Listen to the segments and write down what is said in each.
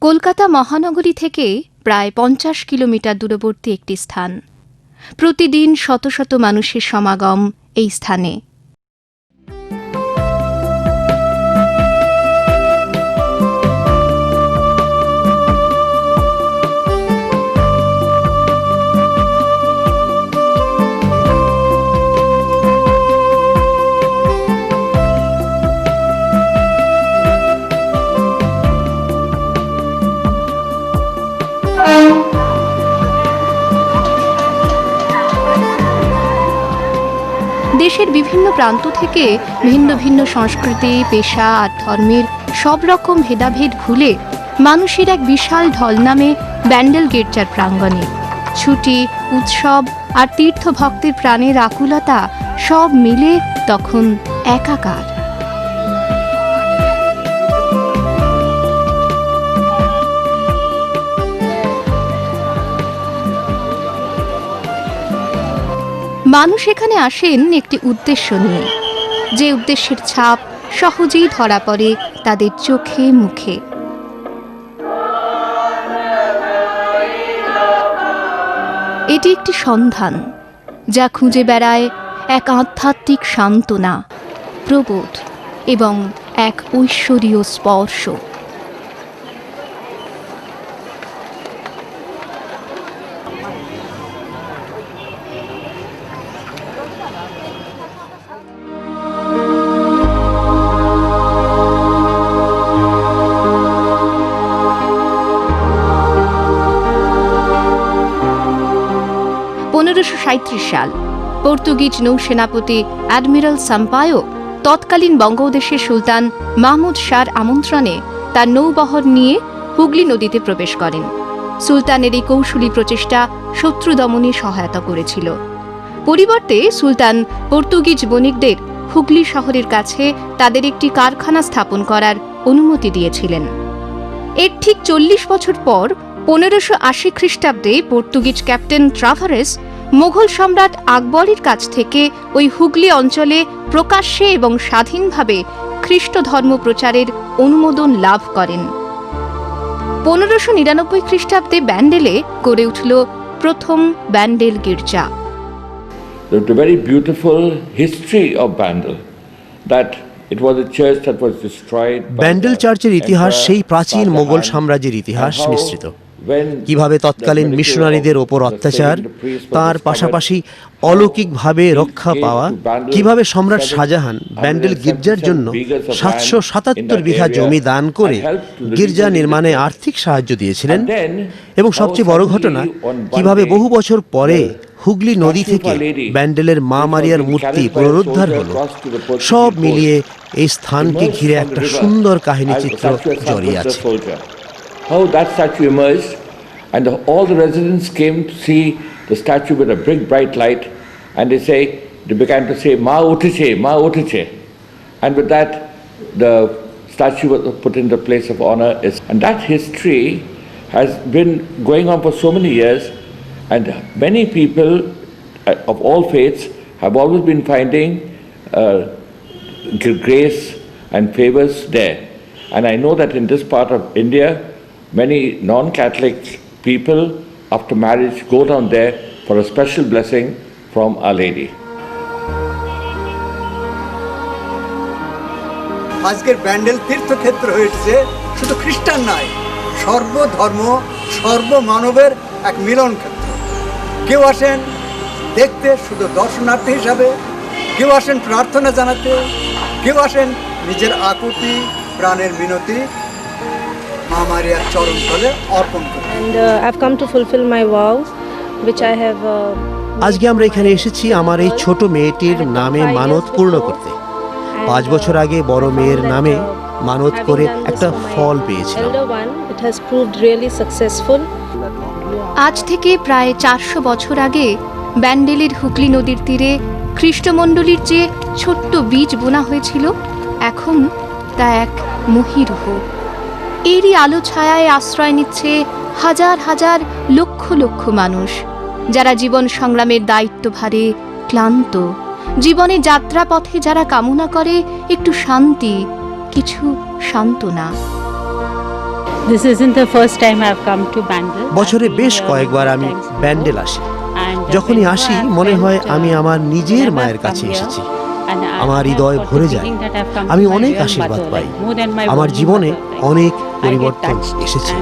কলকাতা মহানগরী থেকে প্রায় ৫০ কিলোমিটার দূরবর্তী একটি স্থান। প্রতিদিন শত শত মানুষের সমাগম এই স্থানে। দেশের বিভিন্ন প্রান্ত থেকে ভিন্ন ভিন্ন সংস্কৃতি, পেশা আর ধর্মের সব রকম ভেদাভেদ ভুলে মানুষের এক বিশাল ঢল নামে ব্যান্ডেল গির্জার প্রাঙ্গণে। ছুটি, উৎসব আর তীর্থভক্তের প্রাণের আকুলতা সব মিলে তখন একাকার। মানুষ এখানে আসেন একটি উদ্দেশ্য নিয়ে, যে উদ্দেশ্যের ছাপ সহজেই ধরা পড়ে তাদের চোখে মুখে। এটি একটি সন্ধান, যা খুঁজে বেড়ায় এক আধ্যাত্মিক সান্ত্বনা, প্রবোধ এবং এক ঐশ্বরীয় স্পর্শ। সাল পর্তুগিজ নৌসেনাপতি অ্যাডমিরাল সাম্পায়ো তৎকালীন বঙ্গদেশের সুলতান মাহমুদ শাহর আমন্ত্রণে তার নৌবহর নিয়ে হুগলি নদীতে প্রবেশ করেন। সুলতানের এই কৌশলী প্রচেষ্টা শত্রু দমনে সহায়তা করেছিল। পরিবর্তে সুলতান পর্তুগিজ বণিকদের হুগলি শহরের কাছে তাদের একটি কারখানা স্থাপন করার অনুমতি দিয়েছিলেন। এর ঠিক ৪০ বছর পর ১৫৮০ খ্রিস্টাব্দে পর্তুগিজ ক্যাপ্টেন ট্রাভারেস মোগল সম্রাট আকবরের কাছ থেকে ওই হুগলি অঞ্চলে প্রকাশ্যে এবং স্বাধীনভাবে খ্রিস্ট ধর্ম প্রচারের অনুমোদন লাভ করেন। ১৫৯৯ খ্রিস্টাব্দে ব্যান্ডেলে গড়ে উঠল প্রথম ব্যান্ডেল গির্জা। The very beautiful history of Bandel, that it was a church that was destroyed. Bandel চার্চের ইতিহাস সেই প্রাচীন মোগল সাম্রাজ্যের ইতিহাস মিশ্রিত। কিভাবে তৎকালীন মিশনারিদের ওপর অত্যাচার, তার পাশাপাশি অলৌকিকভাবে রক্ষা পাওয়া, কিভাবে সম্রাট শাহজাহান ব্যান্ডেল গির্জার জন্য ৭৭৭ বিঘা জমি দান করে গির্জা নির্মাণে আর্থিক সাহায্য দিয়েছিলেন, এবং সবচেয়ে বড় ঘটনা কিভাবে বহু বছর পরে হুগলি নদী থেকে ব্যান্ডেলের মা মারিয়ার মূর্তি পুনরুদ্ধার হল। সব মিলিয়ে এই স্থানকে ঘিরে একটা সুন্দর কাহিনী চিত্র জড়িয়ে আছে। How that statue emerged, and all the residents came to see the statue with a big bright light, and they began to say, "Ma utiche, Ma utiche," and with that, the statue was put in the place of honor. And that history has been going on for so many years, and many people of all faiths have always been finding grace and favors there. And I know that in this part of India, many non-Catholic people after marriage go down there for a special blessing from Our Lady. আজকের ব্যান্ডেল তীর্থক্ষেত্র হয়েছে শুধু খ্রিস্টান নয়, সর্বধর্ম সর্বমানবের এক মিলন ক্ষেত্র। কেউ আসেন দেখতে শুধু দর্শনার্থী হিসাবে, কেউ আসেন প্রার্থনা জানাতে, কেউ আসেন নিজের আকুতি প্রাণের মিনতি মা মারিয়ার চরণতলে অর্পণ করতে। And I've come to fulfill my vow, which I have. আজকে আমরা এখানে এসেছি আমার এই ছোট মেয়েটির নামে মানত পূর্ণ করতে। 5 বছর আগে বড় মেয়ের নামে মানত করে একটা ফল পেয়েছিলাম। It has proved really successful. আজ থেকে প্রায় 400 বছর আগে ব্যান্ডেলের হুগলি নদীর তীরে খ্রিস্টমণ্ডলীর যে ছোট্ট বীজ বোনা হয়েছিল, এখন তা এক মহীরুহ। এরই আলো ছায়ায় আশ্রয় নিচ্ছে হাজার হাজার লক্ষ লক্ষ মানুষ, যারা জীবন সংগ্রামের দায়িত্বভারে ক্লান্ত, জীবনে যাত্রাপথে যারা কামনা করে একটু শান্তি, কিছু সান্ত্বনা। This isn't the first time I've come to Bandel. বছরে বেশ কয়েকবার আমি ব্যান্ডেল আসি। যখনই আসি মনে হয় আমি আমার নিজের মায়ের কাছে এসেছি। আমার হৃদয় ভরে যায়, আমি অনেক আশীর্বাদ পাই, আমার জীবনে অনেক পরিবর্তন এসেছে।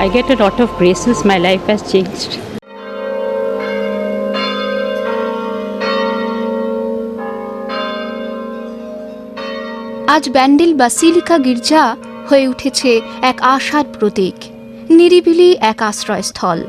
I get a lot of graces, my life has changed. আজ ব্যান্ডেল বাসিলিকা গির্জা হয়ে উঠেছে এক আশার প্রতীক, নিরিবিলি এক আশ্রয়স্থল।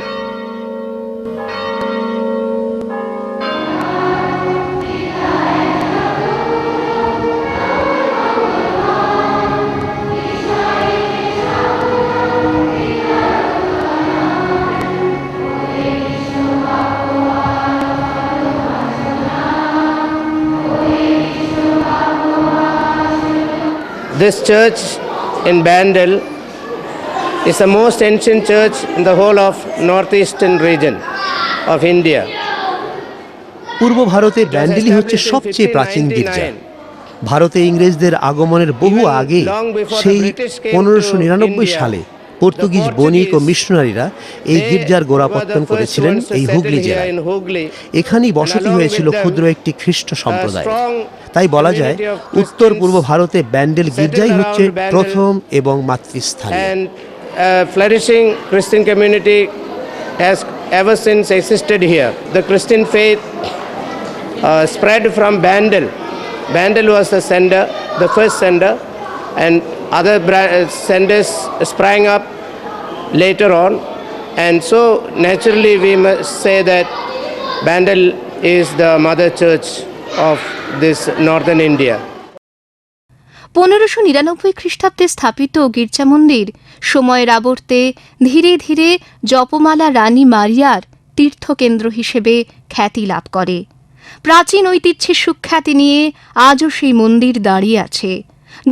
This church in Bandel is the most ancient church in the whole of northeastern region of India. পূর্ব ভারতে ব্যান্ডেলই হচ্ছে সবচেয়ে প্রাচীন গির্জা। ভারতে ইংরেজদের আগমনের বহু আগে, সেই 1599 সালে পর্তুগিজ বণিক ও মিশনারিরা এই গির্জার গোড়াপত্তন করেছিলেন এই হুগলি জেলায়। এখানেই বসতি হয়েছিল ক্ষুদ্র একটি খ্রিস্ট সম্প্রদায়। তাই বলা যায় উত্তর পূর্ব ভারতে ব্যান্ডেল গির্জাই হচ্ছে প্রথম এবং মাতৃস্থান। Flourishing Christian community has ever since existed here. The Christian faith spread from Bandel. Bandel was the sender, the first sender, and other senders sprang up later on, and so naturally we must say that Bandel is the mother church of this northern India. 1599 খ্রিস্টাব্দে স্থাপিত গির্জা মন্দির সময়ের আবর্তে ধীরে ধীরে জপমালা রানী মারিয়ার তীর্থকেন্দ্র হিসেবে খ্যাতি লাভ করে। প্রাচীন ঐতিহ্যের সুখ্যাতি নিয়ে আজও সেই মন্দির দাঁড়িয়ে আছে,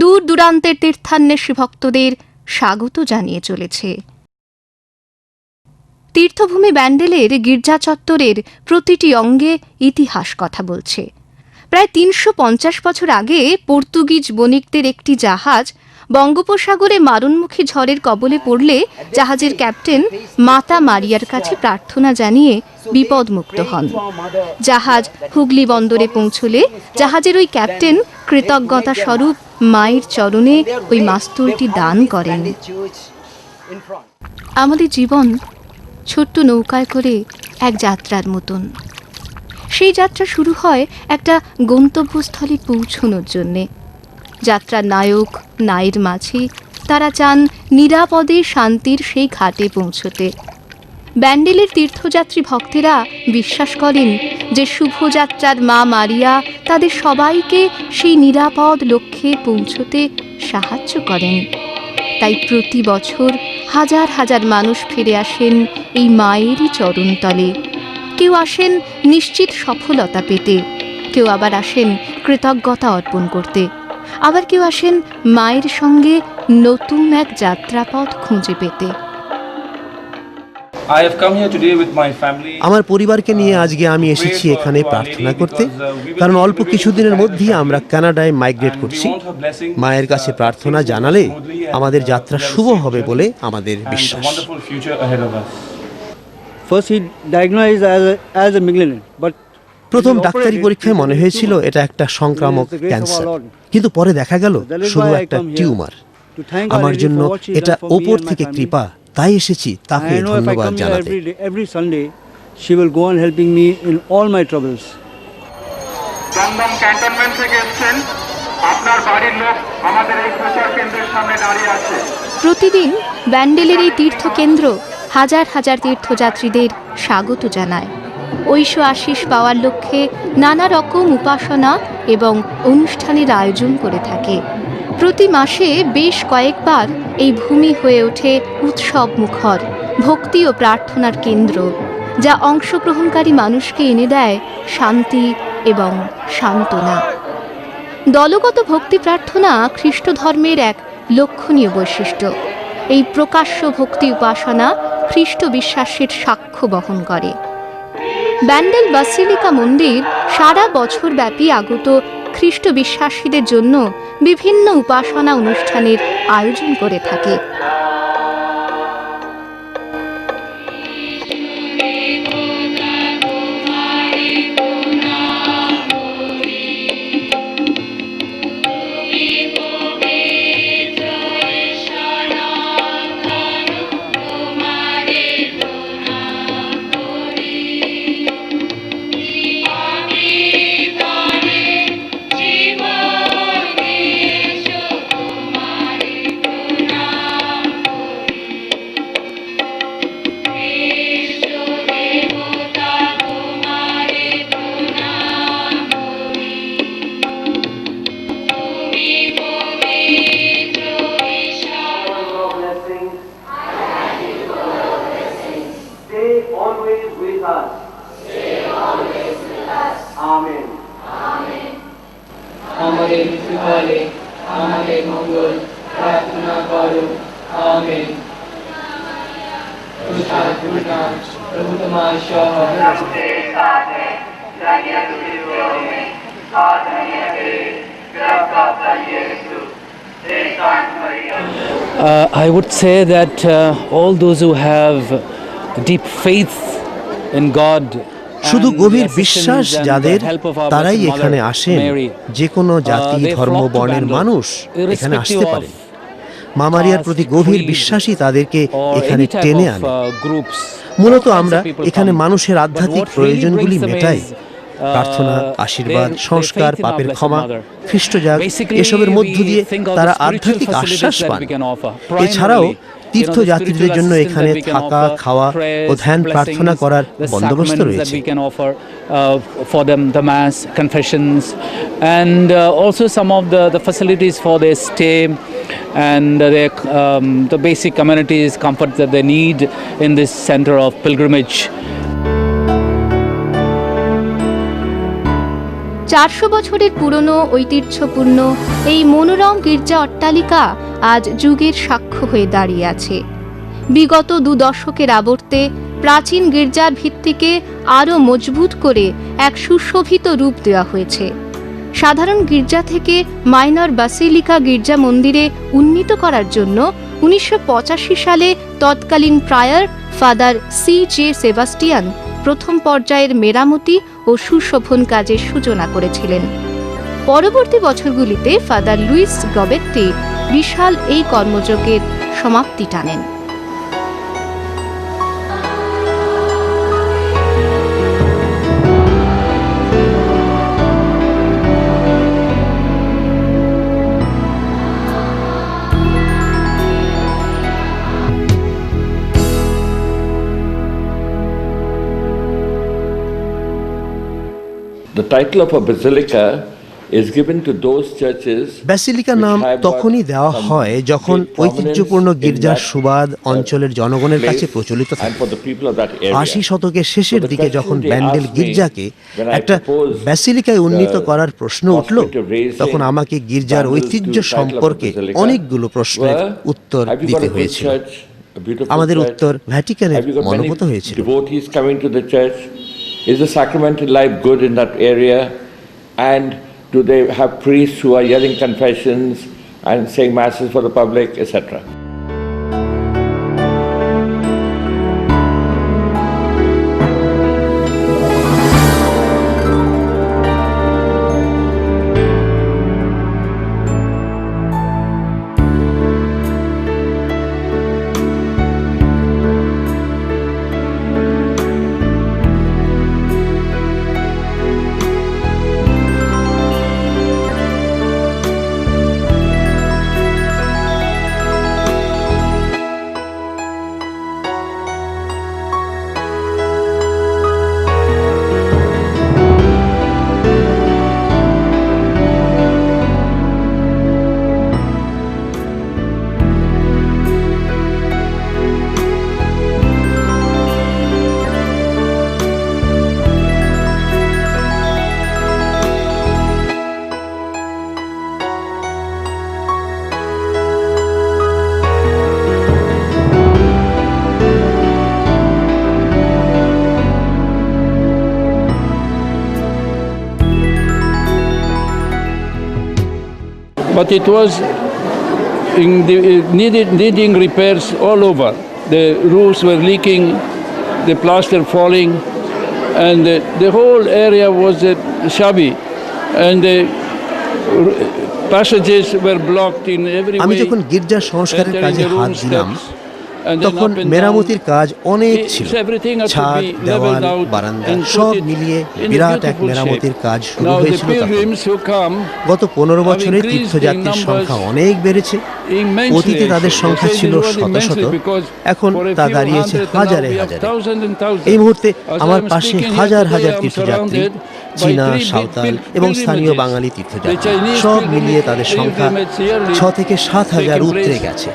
দূর দূরান্তের তীর্থান্বেষী ভক্তদের স্বাগত জানিয়ে চলেছে। তীর্থভূমি ব্যান্ডেলের গির্জা চত্বরের প্রতিটি অঙ্গে ইতিহাস কথা বলছে। প্রায় 350 বছর আগে পর্তুগিজ বণিকদের একটি জাহাজ বঙ্গোপসাগরে মারণমুখী ঝড়ের কবলে পড়লে জাহাজের ক্যাপ্টেন মাতা মারিয়ার কাছে প্রার্থনা জানিয়ে বিপদমুক্ত হন। জাহাজ হুগলি বন্দরে পৌঁছলে জাহাজের ওই ক্যাপ্টেন কৃতজ্ঞতা স্বরূপ মায়ের চরণে ওই মাস্তুলটি দান করেন। আমাদের জীবন ছোট্ট নৌকায় করে এক যাত্রার মতন। সেই যাত্রা শুরু হয় একটা গন্তব্যস্থলে পৌঁছনোর জন্যে। যাত্রার নায়ক নায়ের মাঝি তারা চান নিরাপদে শান্তির সেই ঘাটে পৌঁছতে। ব্যান্ডেলের তীর্থযাত্রী ভক্তেরা বিশ্বাস করেন যে শুভযাত্রার মা মারিয়া তাদের সবাইকে সেই নিরাপদ লক্ষ্যে পৌঁছতে সাহায্য করেন। তাই প্রতি বছর হাজার হাজার মানুষ ফিরে আসেন এই মায়েরই চরণতলে। কেউ আসেন নিশ্চিত সফলতা পেতে, কেউ আবার আসেন কৃতজ্ঞতা অর্পণ করতে, আবার কেউ আসেন মায়ের সঙ্গে নতুন এক যাত্রাপথ খুঁজে পেতে। আমার পরিবারকে নিয়ে আজকে আমি এসেছি এখানে প্রার্থনা করতে, কারণ অল্প কিছুদিনের মধ্যেই আমরা কানাডায় মাইগ্রেট করছি। মায়ের কাছে প্রার্থনা জানালে আমাদের যাত্রা শুভ হবে বলে আমাদের বিশ্বাস। প্রথম ডাক্তারি পরীক্ষায় মনে হয়েছিল এটা একটা সংক্রামক ক্যান্সার, কিন্তু পরে দেখা গেল শুধু একটা টিউমার। আমার জন্য এটা ওপর থেকে কৃপা, তাই এসেছি তাকে I know if I ধন্যবাদ come here জানাতে। every Sunday, she will go on helping me in all my troubles. Dumdum cantonment থেকে এসেছেন, আপনার বাড়ির লোক আমাদের এই প্রচার কেন্দ্রের সামনে দাঁড়িয়ে আছে। প্রতিদিন ব্যান্ডেলের এই তীর্থকেন্দ্র হাজার হাজার তীর্থযাত্রীদের স্বাগত জানায়। ঐশ আশিস পাওয়ার লক্ষ্যে নানা রকম উপাসনা এবং অনুষ্ঠানের আয়োজন করে থাকে। প্রতি মাসে বেশ কয়েকবার এই ভূমি হয়ে ওঠে উৎসব মুখর, ভক্তি ও প্রার্থনার কেন্দ্র, যা অংশগ্রহণকারী মানুষকে এনে দেয় শান্তি এবং সান্ত্বনা। দলগত ভক্তি প্রার্থনা খ্রিস্ট ধর্মের এক লক্ষণীয় বৈশিষ্ট্য। এই প্রকাশ্য ভক্তি উপাসনা খ্রিস্ট বিশ্বাসের সাক্ষ্য বহন করে। ব্যান্ডেল বাসিলিকা মন্দির সারা বছর ব্যাপী আগত খ্রিস্ট বিশ্বাসীদের জন্য বিভিন্ন উপাসনা অনুষ্ঠানের আয়োজন করে থাকে। আমাদের সুফলে আমাদের মঙ্গল প্রার্থনা করো। আমেন। প্রভু তোমার সহ I would say that all those who have deep faith in God, শুধু গভীর বিশ্বাস যাদের, তারাই এখানে আসেন। যে কোনো জাতি, ধর্ম, বর্ণের মানুষ এখানে আসতে পারেন। মা মারিয়ার প্রতি গভীর বিশ্বাসই তাদেরকে এখানে টেনে আনে। মূলত আমরা এখানে মানুষের আধ্যাত্মিক প্রয়োজনগুলি মেটাই। প্রার্থনা, আশীর্বাদ, সংস্কার, পাপের ক্ষমা, খ্রিস্টজাগ, এসবের মধ্য দিয়ে তারা আধ্যাত্মিক আশ্বাস পান। এছাড়াও তীর্থযাত্রীদের জন্য এখানে থাকা, খাওয়া ও ধ্যান প্রার্থনা করার বন্দোবস্ত রয়েছে। for them the mass, confessions, and also some of the facilities for their stay and the basic amenities, comfort that they need in this center of pilgrimage. 400 বছরের পুরনো ঐতিহ্যপূর্ণ এই মনোরম গির্জা অট্টালিকা আজ যুগের সাক্ষ্য হয়ে দাঁড়িয়ে আছে। বিগত 2 দশকের আবর্তে প্রাচীন গির্জার ভিত্তিকে আরও মজবুত করে এক সুশোভিত রূপ দেওয়া হয়েছে। সাধারণ গির্জা থেকে মাইনর বাসিলিকা গির্জা মন্দিরে উন্নীত করার জন্য 1985 সালে তৎকালীন প্রায়র ফাদার C.J. সেবাস্টিয়ান প্রথম পর্যায়ের মেরামতি ও সুশোভন কাজের সূচনা করেছিলেন। পরবর্তী বছরগুলিতে ফাদার লুইস গবেত্তি বিশাল এই কর্মযজ্ঞের সমাপ্তি টানেন। The title of a basilica is given to those churches. Basilica নাম তখনই দেওয়া হয় যখন ঐতিহ্যপূর্ণ গির্জার সুবাদ অঞ্চলের জনগণের কাছে প্রচলিত থাকে। 80 শতকের শেষের দিকে যখন ব্যান্ডেল গির্জাকে একটা ব্যাসিলিকায় উন্নীত করার প্রশ্ন উঠল, তখন আমাকে গির্জার ঐতিহ্য সম্পর্কে অনেকগুলো প্রশ্নের উত্তর দিতে হয়েছিল। আমাদের উত্তর ভ্যাটিকানের মনোভূত হয়েছিল। Is the sacramental life good in that area? And do they have priests who are yelling confessions and saying masses for the public, etc.? but it was needing repairs all over. The roofs were leaking, the plaster falling, and the whole area was shabby, and the passages were blocked in every way. আমি যখন গির্জার সংস্কারের কাজে হাত দিলাম তখন মেরামতির কাজ অনেক ছিল। ছাদ, দেওয়াল, বারান্দা সব মিলিয়ে বিরাট এক মেরামতির কাজ শুরু হয়েছিল। গত 15 বছরে তীর্থযাত্রীর সংখ্যা অনেক বেড়েছে। অতীতে তাদের সংখ্যা ছিল শত শত, এখন তা দাঁড়িয়েছে হাজারে হাজারে। এই মুহূর্তে আমার পাশে হাজার হাজার তীর্থযাত্রী, চীনা, সাঁওতাল এবং স্থানীয় বাঙালি তীর্থযাত্রী, সব মিলিয়ে তাদের সংখ্যা 6 থেকে 7 হাজার উতরে গেছে।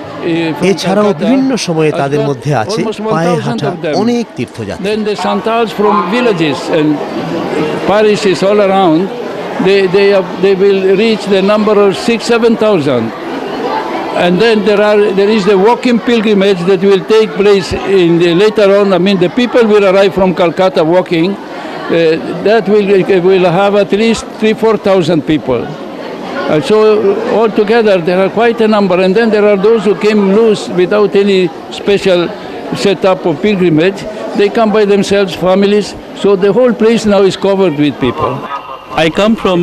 এছাড়াও বিভিন্ন সময়ে তাদের মধ্যে আছে পায়ে হাঁটা অনেক তীর্থযাত্রী। Then the Santals from villages and parishes all around, they will reach the number of 6,000-7,000. And then there is the walking pilgrimage that will take place later on. I mean, the people will arrive from Calcutta walking. That will have at least 3,000-4,000 people. So altogether there are quite a number, and then there are those who came loose without any special setup of pilgrimage. They come by themselves, families, so the whole place now is covered with people. I come from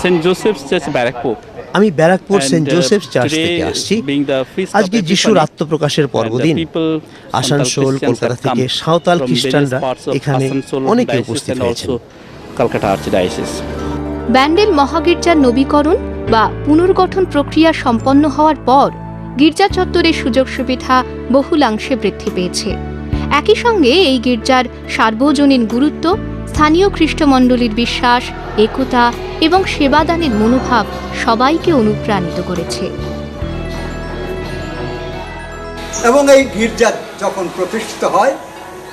St. Joseph's Church, Barakpur. আমি Barrackpore Saint Joseph church থেকে আসছি। আজকে যিশুর আত্মপ্রকাশের পর্বদিন। আসানসোল, কলকাতা থেকে সাঁওতাল খ্রিস্টানরা এখানে অনেকে উপস্থিত হয়েছেন। কলকাতা আর্চডায়োসিস। ব্যান্ডেল মহাগির্জার নবীকরণ বা পুনর্গঠন প্রক্রিয়া সম্পন্ন হওয়ার পর গির্জা চত্বরের সুযোগ সুবিধা বহুলাংশে বৃদ্ধি পেয়েছে। একই সঙ্গে এই গির্জার সার্বজনীন গুরুত্ব, স্থানীয় খ্রিস্টমণ্ডলীর বিশ্বাস, একতা এবং সেবাদানের মনোভাব সবাইকে অনুপ্রাণিত করেছে। এবং এই গির্জা যখন প্রতিষ্ঠিত হয়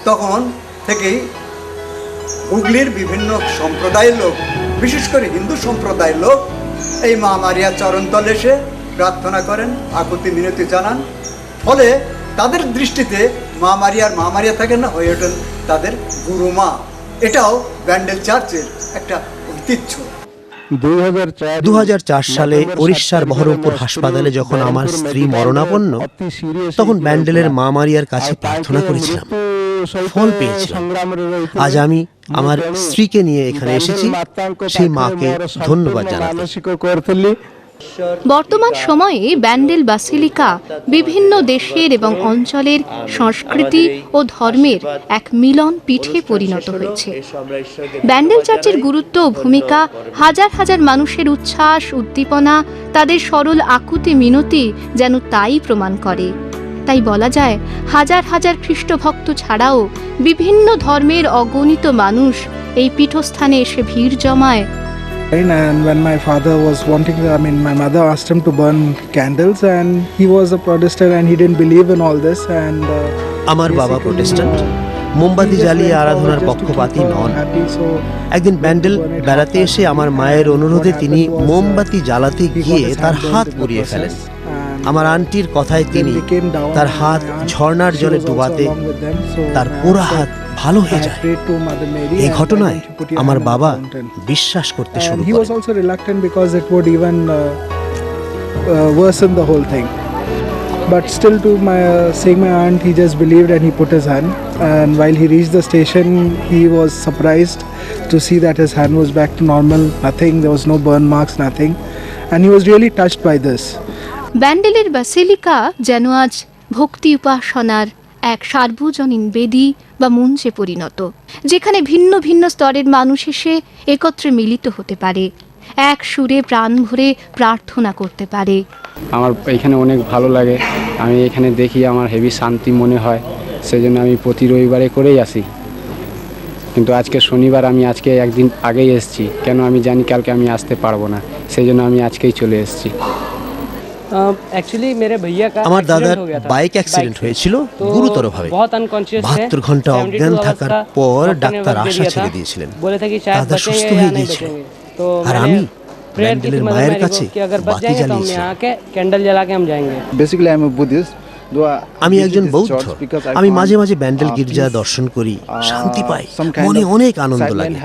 তখন থেকেই হুগলির বিভিন্ন সম্প্রদায়ের লোক, বিশেষ করে হিন্দু সম্প্রদায়ের লোক এই মা মারিয়া চরণতলে এসে প্রার্থনা করেন, আকুতি মিনতি জানান। ফলে তাদের দৃষ্টিতে মা মারিয়া থাকেন না, হয়ে ওঠেন তাদের গুরুমা। এটাও ব্যান্ডেল চার্চের একটা ঐতিহ্য। 2004 সালে ওড়িশার বহরমপুর হাসপাতালে যখন আমার স্ত্রী মরণাপন্ন, তখন ব্যান্ডেলের মা মারিয়ার কাছে প্রার্থনা করেছিলাম, ফল পেয়েছিলাম। আজ আমি আমার স্ত্রীকে নিয়ে এখানে এসেছি সেই মাকে ধন্যবাদ জানাতে। বর্তমান সময়ে ব্যান্ডেল বাসিলিকা বিভিন্ন দেশের এবং অঞ্চলের সংস্কৃতি ও ধর্মের এক মিলন পীঠে পরিণত হয়েছে। ব্যান্ডেল চার্চের গুরুত্ব ও ভূমিকা হাজার হাজার মানুষের উচ্ছ্বাস, উদ্দীপনা, তাদের সরল আকুতি মিনতি যেন তাই প্রমাণ করে। তাই বলা যায় হাজার হাজার খ্রিস্টভক্ত ছাড়াও বিভিন্ন ধর্মের অগণিত মানুষ এই পীঠস্থানে এসে ভিড় জমায়। And when my father was wanting, my mother asked him to burn candles, and he was a Protestant and he didn't believe in all this. And আমার বাবা প্রোটেস্ট্যান্ট, মোমবাতি জ্বালিয়ে আরাধনার পক্ষপাতী নন। একদিন ব্যান্ডেল বেড়াতে এসে আমার মায়ের অনুরোধে তিনি মোমবাতি জ্বালাতে গিয়ে তার হাত পুড়িয়ে ফেলেন। আমার আন্টির কথায় তিনি তার হাত ঝর্ণার জলে ডুবাতে তার পোড়া হাত ভালো হয়ে যায়। এই ঘটনায় আমার বাবা বিশ্বাস করতে শুরু করেন। He was also reluctant because it would even worsen the whole thing. But still, to seeing my aunt, he just believed and he put his hand. And while he reached the station, he was surprised to see that his hand was back to normal. Nothing, there was no burn marks, nothing. And he was really touched by this. ব্যান্ডেলের basilica যেন আজ ভক্তি উপাসনার এক সার্বজনীন বেদি বা মঞ্চে পরিণত, যেখানে ভিন্ন ভিন্ন স্তরের মানুষ এসে একত্রে মিলিত হতে পারে, এক সুরে প্রাণ ভরে প্রার্থনা করতে পারে। আমার এখানে অনেক ভালো লাগে, আমি এখানে দেখি আমার হেভি শান্তি মনে হয়, সেই জন্য আমি প্রতি রবিবারে করেই আসি। কিন্তু আজকে শনিবার, আমি আজকে একদিন আগেই এসেছি, কেন আমি জানি কালকে আমি আসতে পারবো না, সেই জন্য আমি আজকেই চলে এসেছি। আমার দাদার বাইক অ্যাক্সিডেন্ট হয়েছিল গুরুতরভাবে। 72 ঘন্টা অজ্ঞান থাকার পর ডাক্তার আশা ছেড়ে দিয়েছিলেন, দাদা সুস্থ হয়ে গিয়েছিল। আর আমি ব্যান্ডেলের মায়ের কাছে বাতি জ্বালিয়েছি। আমি একজন বৌদ্ধ, আমি মাঝে মাঝে ব্যান্ডেল গির্জা দর্শন করি, শান্তি পাই, মনে অনেক আনন্দ লাগে।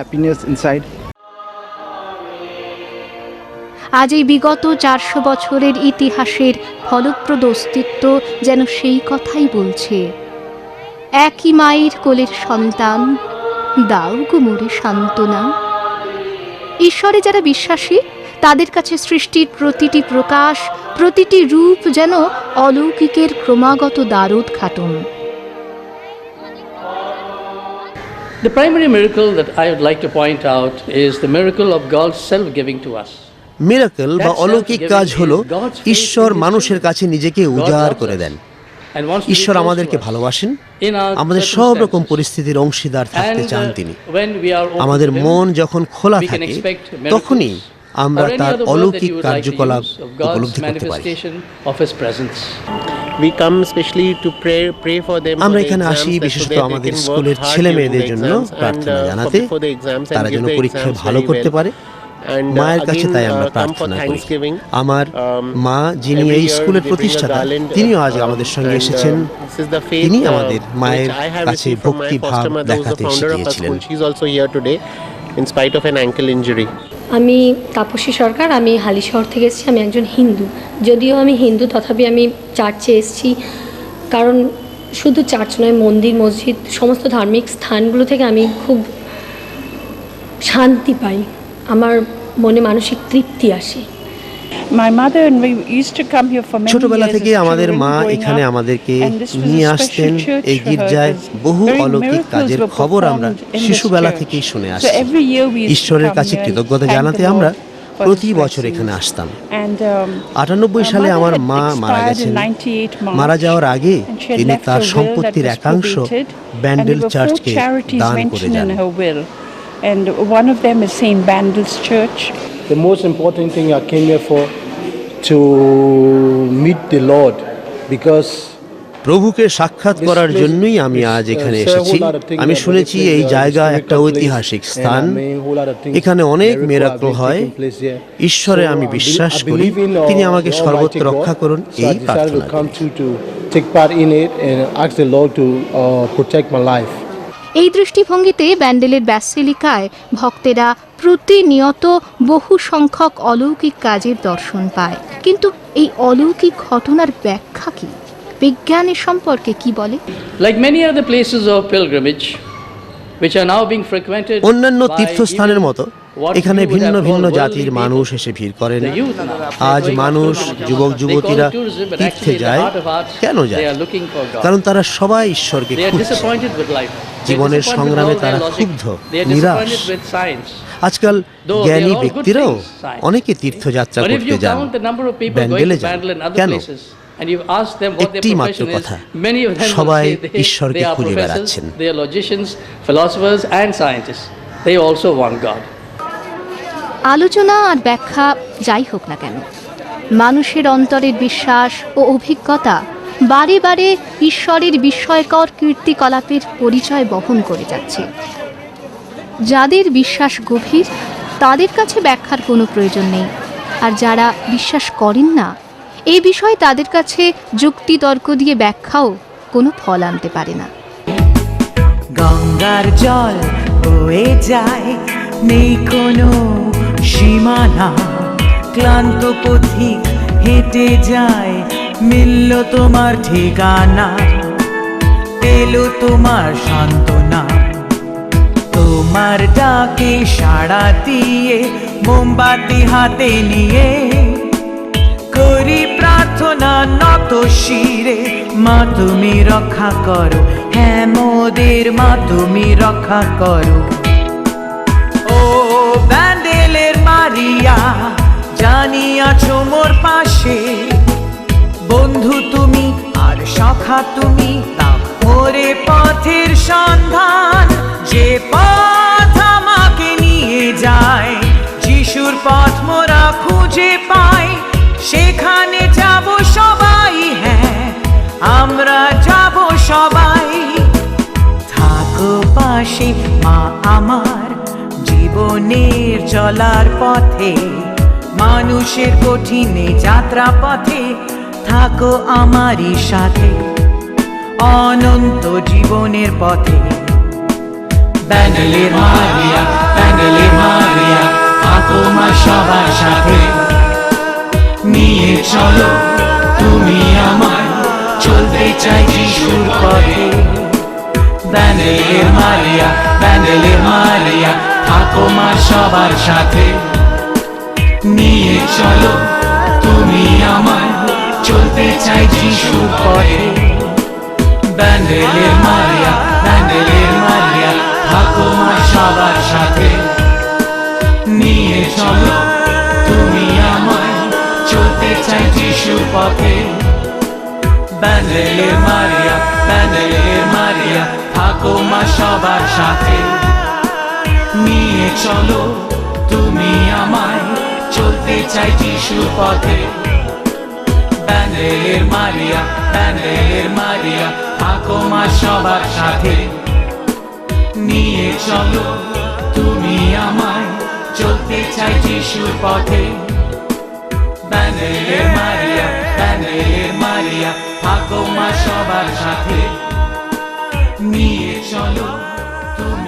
আজ এই বিগত 400 বছরের ইতিহাসের ফলপ্রদ অস্তিত্ব যেন সেই কথাই বলছে। একই মায়ের কোলের সন্তান, দাও গো মোরে সান্ত্বনা। ঈশ্বরে যারা বিশ্বাসী তাদের কাছে সৃষ্টির প্রতিটি প্রকাশ, প্রতিটি রূপ যেন অলৌকিকের ক্রমাগত দ্বারোদ্ঘাটন। The primary miracle that I would like to point out is the miracle of God's self-giving to us. Miracle বা অলৌকিক কাজ হলো ঈশ্বর মানুষের কাছে নিজেকে উজাড় করে দেন। ঈশ্বর আমাদেরকে ভালোবাসেন, আমাদের সব রকম পরিস্থিতির অংশীদার থাকতে চান তিনি। আমাদের মন যখন খোলা থাকে তখনই আমরা তার অলৌকিক কার্যকলাপ উপলব্ধি করতে পারি। আমরা এখানে আসি বিশেষত আমাদের স্কুলের ছেলে মেয়েদের জন্য প্রার্থনা জানাতে, তারা যেন পরীক্ষায় ভালো করতে পারে। মায়ের কাছে তাই আমরা প্রার্থনা করি। আমার মা, যিনি এই স্কুলের প্রতিষ্ঠাতা, তিনিও আজ আমাদের সঙ্গে এসেছেন। তিনি আমাদের মায়ের কাছে ভক্তি ভাব দেখাতে শিখিয়েছিলেন। আমি তাপসী সরকার, আমি হালিশহর থেকে এসেছি। আমি একজন হিন্দু, যদিও আমি হিন্দু তথাপি আমি চার্চে এসেছি, কারণ শুধু চার্চ নয়, মন্দির মসজিদ সমস্ত ধার্মিক স্থানগুলো থেকে আমি খুব শান্তি পাই, আমার মনে মানসিক তৃপ্তি আসে। ছোটবেলা থেকে আমাদের মা এখানে আমাদেরকে নিয়ে আসতেন এই গির্জায়। বহু অলৌকিক কাজের খবর আমরা শিশুবেলা থেকেই শুনে আসছি। ঈশ্বরের কাছে কৃতজ্ঞতা জানাতে আমরা প্রতি বছর এখানে আসতাম। 98 সালে আমার মা মারা গেছেন। মারা যাওয়ার আগে তিনি তার সম্পত্তির একাংশ ব্যান্ডেল চার্চকে দান করে যান। And one of them is St. Bandel's Church. The most important thing I came here for to meet the Lord, because প্রভুকে সাক্ষাৎ করার জন্যই আমি আজ এখানে এসেছি। আমি শুনেছি এই জায়গা একটা ঐতিহাসিক স্থান, এখানে অনেক মিরাকল হয়। ঈশ্বরে আমি বিশ্বাস করি, তিনি আমাকে সর্বত্র রক্ষা করুন, এই প্রার্থনা করি। এই দৃষ্টিভঙ্গিতে ব্যান্ডেলের ব্যাসিলিকায় ভক্তেরা প্রতিনিয়ত বহু সংখ্যক অলৌকিক কাজের দর্শন পায়। কিন্তু এই অলৌকিক ঘটনার ব্যাখ্যা কি? বিজ্ঞানের সম্পর্কে কি বলে? Like many other places of pilgrimage which are now being frequented অন্যান্য তীর্থস্থানের মতো এখানে ভিন্ন ভিন্ন জাতির মানুষ এসে ভিড় করেন। আজ মানুষ, যুবক যুবতীরা তীর্থে যায়। কেন যায়? কারণ তারা সবাই ঈশ্বরকে খুঁজছে। জীবনের সংগ্রামে তারা ক্ষুব্ধ, নিরাশ। আজকাল জ্ঞানী ব্যক্তিরাও অনেকে তীর্থযাত্রা করতে যান, ব্যান্ডেলে যান। কেন? একটি মাত্র কথা, সবাই ঈশ্বরকে খুঁজে বেড়াচ্ছেন। আলোচনা আর ব্যাখ্যা যাই হোক না কেন, মানুষের অন্তরের বিশ্বাস ও অভিজ্ঞতা বারে বারে ঈশ্বরের বিস্ময়কর কীর্তিকলাপের পরিচয় বহন করে যাচ্ছে। যাদের বিশ্বাস গভীর তাদের কাছে ব্যাখ্যার কোনো প্রয়োজন নেই, আর যারা বিশ্বাস করেন না এই বিষয়ে তাদের কাছে যুক্তি তর্ক দিয়ে ব্যাখ্যাও কোনো ফল আনতে পারে না। গঙ্গার জল বয়ে যায়, নেই কোনো সীমানা, ক্লান্ত পথিক হেঁটে যায়, মিলল তোমার ঠিকানা, পেলো তোমার সান্ত্বনা। তোমার ডাকে সাড়া দিয়ে মোমবাতি হাতে নিয়ে করি প্রার্থনা নত শিরে, মা তুমি রক্ষা করো, হ্যাঁ মোদের মা তুমি রক্ষা করো। ও ব্যান্ডেলের মারিয়া, জানি আছো মোর পাশে, বন্ধু তুমি আর সখা তুমি, তারপরে পথের সন্ধান, যে পথ আমাকে নিয়ে যায়, যিশুর পথ মোরা খুঁজে পাই, সেখানে যাব সবাই, হ্যাঁ আমরা যাব সবাই। থাকো পাশে মা আমার, জীবনের চলার পথে, মানুষের কঠিনে যাত্রা পথে, থাকো আমারই সাথে, অনন্ত জীবনের পথে। ব্যান্ডেলের মারিয়া, ব্যান্ডেলের মারিয়া, থাকো মা সবার সাথে, নিয়ে চলো তুমি আমায়, চলতে চাই যিশুর পথে। ব্যান্ডেলের মারিয়া, ব্যান্ডেলের মারিয়া, থাকো মা সবার সাথে, নিয়ে চলো তুমি আমায়, চলতে চাই যিশুর পথে। ব্যান্ডেলের মারিয়া, ব্যান্ডেলের মারিয়া, থাকো মা সবার সাথে, নিয়ে চলো তুমি আমায়, চলতে চাই যিশুর পথে। ব্যান্ডেলের মারিয়া, ব্যান্ডেলের মারিয়া, থাকো মা সবার সাথে, নিয়ে চলো তুমি আমায়, চলতে চাই যিশুর পথে। ব্যান্ডেলের মারিয়া, ব্যান্ডেলের মারিয়া, থাকো মা সবার সাথে, নিয়ে চলো তুমি আমায়, চলতে চাই যিশুর পথে। ব্যান্ডেলের মারিয়া, ব্যান্ডেলের মারিয়া, থাকো মা সবার সাথে, নিয়ে চলো তুমি